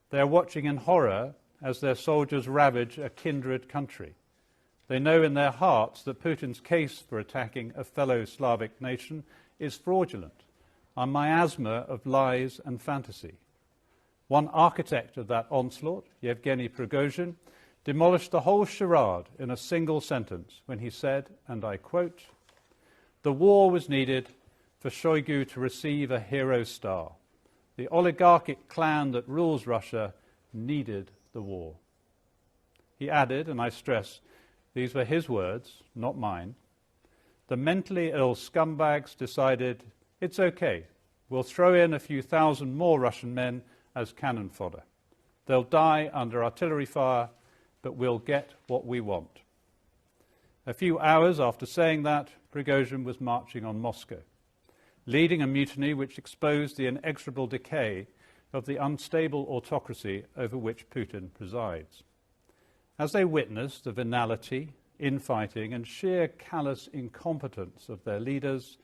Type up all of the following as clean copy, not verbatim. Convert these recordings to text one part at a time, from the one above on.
They are watching in horror as their soldiers ravage a kindred country. They know in their hearts that Putin's case for attacking a fellow Slavic nation is fraudulent, a miasma of lies and fantasy. One architect of that onslaught, Yevgeny Prigozhin, demolished the whole charade in a single sentence when he said, and I quote, "The war was needed for Shoigu to receive a hero star. The oligarchic clan that rules Russia needed the war." He added, and I stress, these were his words, not mine, "The mentally ill scumbags decided, it's okay, we'll throw in a few thousand more Russian men as cannon fodder. They'll die under artillery fire, but we'll get what we want." A few hours after saying that, Prigozhin was marching on Moscow, leading a mutiny which exposed the inexorable decay of the unstable autocracy over which Putin presides. As they witnessed the venality, infighting, and sheer callous incompetence of their leaders,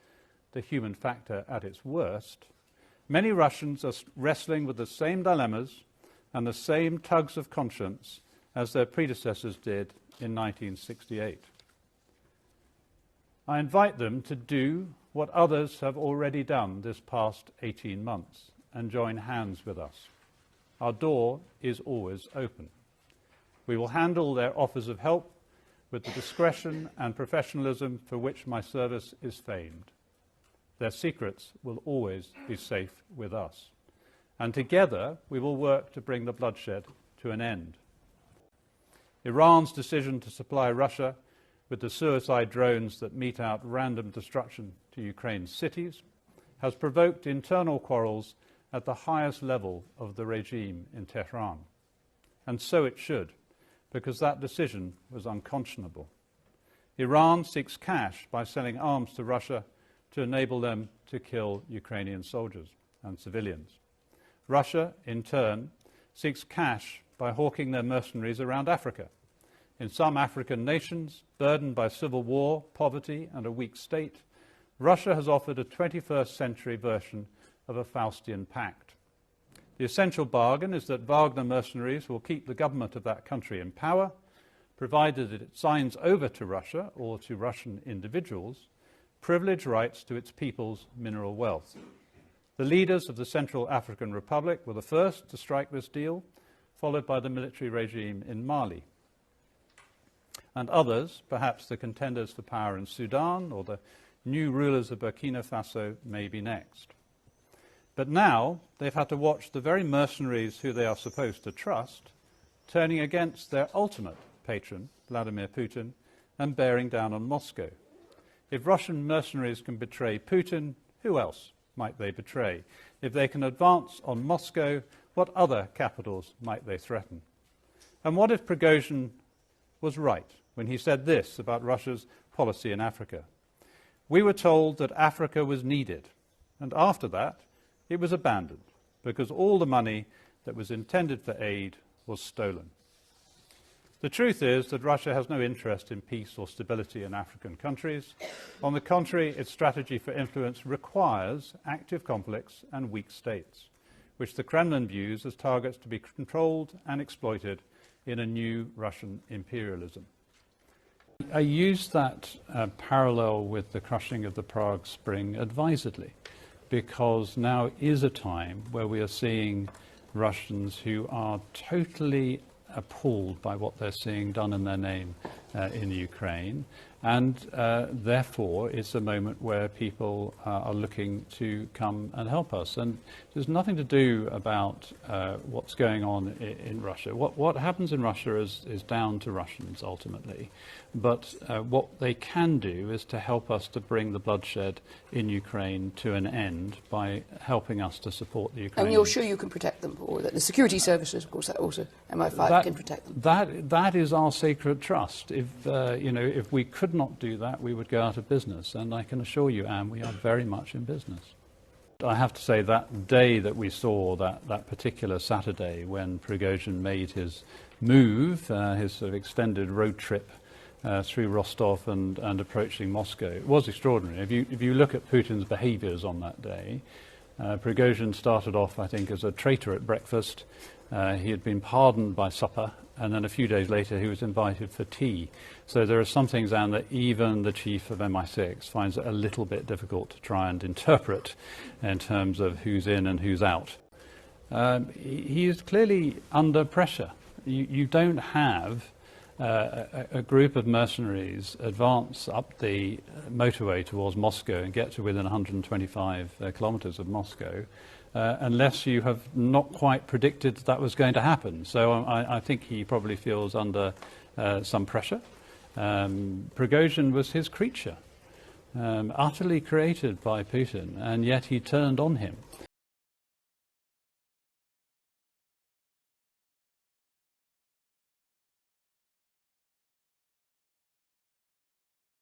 the human factor at its worst, many Russians are wrestling with the same dilemmas and the same tugs of conscience as their predecessors did in 1968. I invite them to do what others have already done this past 18 months and join hands with us. Our door is always open. We will handle their offers of help with the discretion and professionalism for which my service is famed. Their secrets will always be safe with us. And together we will work to bring the bloodshed to an end. Iran's decision to supply Russia with the suicide drones that mete out random destruction to Ukraine's cities has provoked internal quarrels at the highest level of the regime in Tehran. And so it should, because that decision was unconscionable. Iran seeks cash by selling arms to Russia to enable them to kill Ukrainian soldiers and civilians. Russia, in turn, seeks cash by hawking their mercenaries around Africa. In some African nations, burdened by civil war, poverty, and a weak state, Russia has offered a 21st century version of a Faustian pact. The essential bargain is that Wagner mercenaries will keep the government of that country in power, provided that it signs over to Russia or to Russian individuals privileged rights to its people's mineral wealth. The leaders of the Central African Republic were the first to strike this deal, followed by the military regime in Mali. And others, perhaps the contenders for power in Sudan or the new rulers of Burkina Faso, may be next. But now they've had to watch the very mercenaries who they are supposed to trust turning against their ultimate patron, Vladimir Putin, and bearing down on Moscow. If Russian mercenaries can betray Putin, who else might they betray? If they can advance on Moscow, what other capitals might they threaten? And what if Prigozhin was right when he said this about Russia's policy in Africa? We were told that Africa was needed, and after that, it was abandoned because all the money that was intended for aid was stolen. The truth is that Russia has no interest in peace or stability in African countries. On the contrary, its strategy for influence requires active conflicts and weak states, which the Kremlin views as targets to be controlled and exploited in a new Russian imperialism. I use that parallel with the crushing of the Prague Spring advisedly, because now is a time where we are seeing Russians who are totally appalled by what they're seeing done in their name in Ukraine, and therefore it's a moment where people are looking to come and help us. And there's nothing to do about what's going on in Russia. What happens in Russia is down to Russians ultimately, but what they can do is to help us to bring the bloodshed in Ukraine to an end by helping us to support the Ukrainians. And you're sure you can protect them, or that the security services, of course, that also MI5 can protect them? That is our sacred trust. If we could not do that, we would go out of business. And I can assure you, Anne, we are very much in business. I have to say that day that we saw, that particular Saturday when Prigozhin made his move, his sort of extended road trip through Rostov and approaching Moscow, it was extraordinary. If you look at Putin's behaviors on that day, Prigozhin started off, I think, as a traitor at breakfast. He had been pardoned by supper, and then a few days later he was invited for tea. So there are some things, Anne, that even the chief of MI6 finds it a little bit difficult to try and interpret in terms of who's in and who's out. He is clearly under pressure. You don't have a group of mercenaries advance up the motorway towards Moscow and get to within 125 kilometers of Moscow unless you have not quite predicted that was going to happen. So I think he probably feels under some pressure. Prigozhin was his creature, utterly created by Putin, and yet he turned on him.